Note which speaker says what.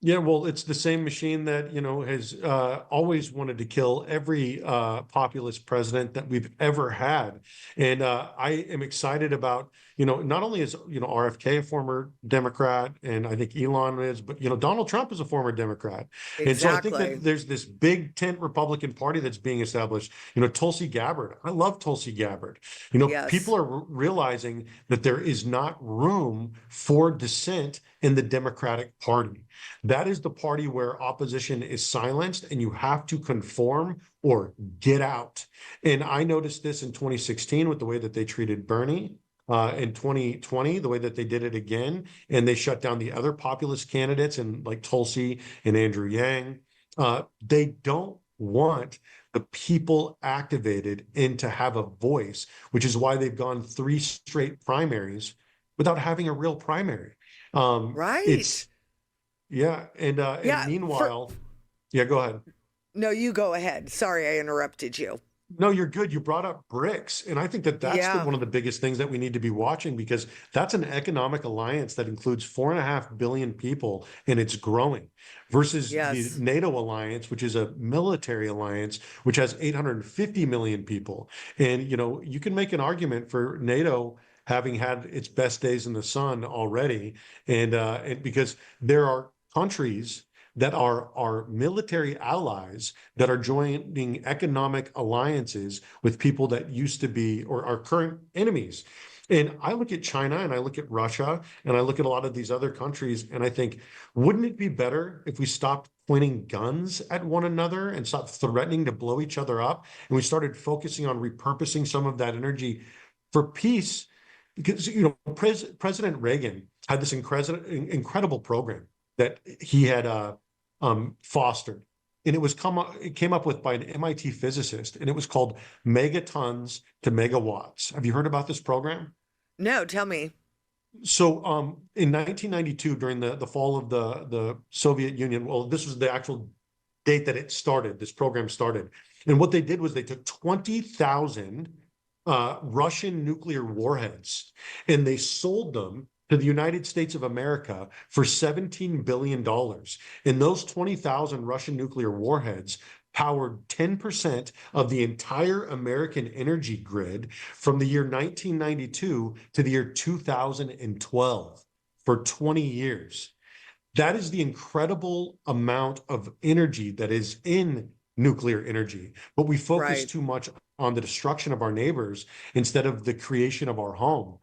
Speaker 1: Yeah, well, it's the same machine that, has always wanted to kill every populist president that we've ever had. And I am excited about, not only is, RFK a former Democrat, and I think Elon is, but, Donald Trump is a former Democrat. And so I think that
Speaker 2: Exactly.
Speaker 1: there's this big tent Republican Party that's being established. Tulsi Gabbard. I love Tulsi Gabbard. People
Speaker 2: Yes.
Speaker 1: are realizing that there is not room for dissent in the Democratic Party. That is the party where opposition is silenced and you have to conform or get out. And I noticed this in 2016 with the way that they treated Bernie. In 2020, the way that they did it again, and they shut down the other populist candidates and like Tulsi and Andrew Yang. They don't want the people activated and to have a voice, which is why they've gone three straight primaries without having a real primary.
Speaker 2: Right.
Speaker 1: It's yeah, and
Speaker 2: Yeah. For
Speaker 1: meanwhile, yeah, go ahead.
Speaker 2: No, you go ahead. Sorry, I interrupted you.
Speaker 1: No, you're good. You brought up BRICS, and I think that that's
Speaker 2: Yeah.
Speaker 1: one of the biggest things that we need to be watching because that's an economic alliance that includes 4.5 billion people, and it's growing, versus the
Speaker 2: Yes.
Speaker 1: NATO alliance, which is a military alliance, which has 850 million people. And you can make an argument for NATO having had its best days in the sun already, and because there are countries that are our military allies that are joining economic alliances with people that used to be or are current enemies. And I look at China and I look at Russia and I look at a lot of these other countries and I think, wouldn't it be better if we stopped pointing guns at one another and stopped threatening to blow each other up and we started focusing on repurposing some of that energy for peace? Because, President Reagan had this incredible program that he had fostered. And it came up with by an MIT physicist, and it was called megatons to megawatts. Have you heard about this program?
Speaker 2: No, tell me.
Speaker 1: So in 1992, during the fall of the Soviet Union, well, this was the actual date that it started, this program started. And what they did was they took 20,000 Russian nuclear warheads and they sold them to the United States of America for $17 billion. And those 20,000 Russian nuclear warheads powered 10% of the entire American energy grid from the year 1992 to the year 2012 for 20 years. That is the incredible amount of energy that is in nuclear energy. But we focus
Speaker 2: Right.
Speaker 1: too much on the destruction of our neighbors instead of the creation of our home.